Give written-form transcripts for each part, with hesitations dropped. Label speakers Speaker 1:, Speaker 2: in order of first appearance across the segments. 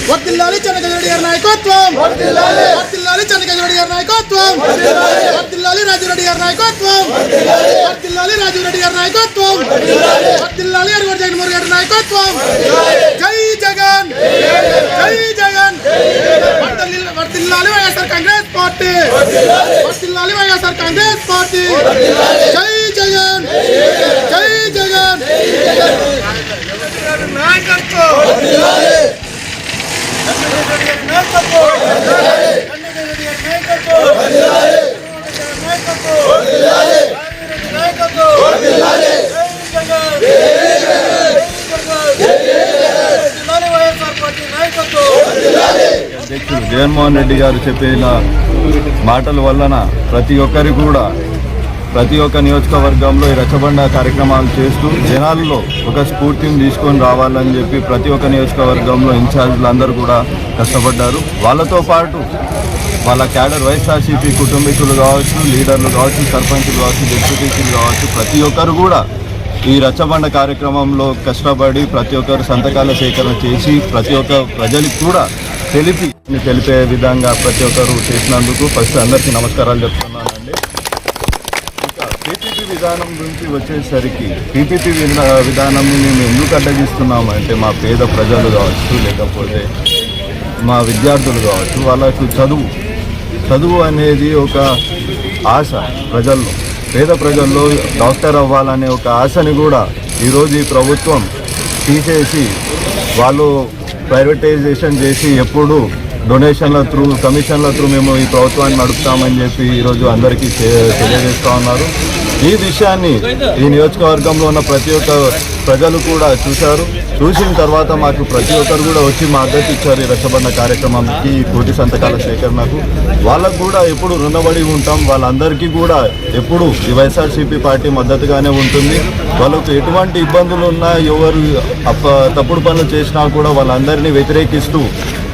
Speaker 1: వర్ధిల్లాలి చెన్నకేశ్వరరెడ్డి గారి నాయకత్వం, వర్ధిల్లాలి చెన్నకేశ్వరరెడ్డి గారి నాయకత్వం, వర్ధిల్లాలి రాజురెడ్డి గారి నాయకత్వం, వర్ధిల్లాలి రాజురెడ్డి గారి నాయకత్వం, వర్ధిల్లాలి అరగోడు జగన్మోహన్ గారి నాయకత్వం. జై జగన్, జై జగన్. వర్ధిల్లాలి వైఎస్ఆర్ కాంగ్రెస్ పార్టీ, వర్ధిల్లాలి వైఎస్ఆర్ కాంగ్రెస్ పార్టీ. జై జగన్, జై జగన్. నాయకత్వం
Speaker 2: అధ్యక్షుడు జగన్మోహన్ రెడ్డి గారు చెప్పిన మాటల వలన ప్రతి ఒక్కరికి కూడా ప్రతి ఒక్క నియోజకవర్గంలో ఈ రచ్చబండ కార్యక్రమాలు చేస్తూ జనాల్లో ఒక స్ఫూర్తిని తీసుకొని రావాలని చెప్పి ప్రతి ఒక్క నియోజకవర్గంలో ఇన్ఛార్జీలు అందరూ కూడా కష్టపడ్డారు. వాళ్ళతో పాటు వాళ్ళ క్యాడర్ వైఎస్ఆర్సీపీ కుటుంబీకులు కావచ్చు, లీడర్లు కావచ్చు, సర్పంచులు కావచ్చు, డిప్యూటీసీలు కావచ్చు, ప్రతి ఒక్కరు కూడా ఈ రచ్చబండ కార్యక్రమంలో కష్టపడి ప్రతి ఒక్కరు సంతకాల సేకరణ చేసి ప్రతి ఒక్క ప్రజలకు కూడా తెలిపే విధంగా ప్రతి ఒక్కరు చేసినందుకు ఫస్ట్ అందరికీ నమస్కారాలు చెప్తున్నానండి. ఇంకా పీపీపీ విధానం గురించి వచ్చేసరికి పీపీపీ విధానాన్ని మేము ఎందుకు అడ్డగిస్తున్నాము అంటే మా పేద ప్రజలు కావచ్చు, లేకపోతే మా విద్యార్థులు కావచ్చు, వాళ్ళకు చదువు అనేది ఒక ఆశ ప్రజల్లో, పేద ప్రజల్లో డాక్టర్ అవ్వాలనే ఒక ఆశని కూడా ఈరోజు ఈ ప్రభుత్వం తీసేసి వాళ్ళు ప్రైవేటైజేషన్ చేసి ఎప్పుడు డొనేషన్ల త్రూ, కమిషన్ల త్రూ మేము ఈ ప్రభుత్వాన్ని నడుపుతామని చెప్పి ఈరోజు అందరికీ తెలియజేస్తూ ఉన్నారు. ఈ విషయాన్ని ఈ నియోజకవర్గంలో ఉన్న ప్రతి ఒక్క ప్రజలు కూడా చూసిన తర్వాత మాకు ప్రతి ఒక్కరు కూడా వచ్చి మద్దతు ఇచ్చారు ఈ రచ్చబండ కార్యక్రమానికి, ఈ కోటి సంతకాల సేకరణకు. వాళ్ళకు కూడా ఎప్పుడు రుణపడి ఉంటాం. వాళ్ళందరికీ కూడా ఎప్పుడు ఈ వైఎస్ఆర్సీపీ పార్టీ మద్దతుగానే ఉంటుంది. వాళ్ళకు ఎటువంటి ఇబ్బందులు ఉన్నా, ఎవరు తప్పుడు పనులు చేసినా కూడా వాళ్ళందరినీ వ్యతిరేకిస్తూ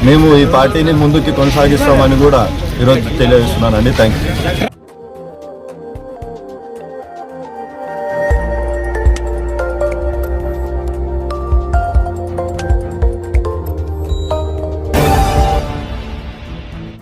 Speaker 2: మేము ఈ పార్టీని ముందుకు కొనసాగిస్తామని కూడా ఈరోజు తెలియజేస్తున్నానండి. Thank you.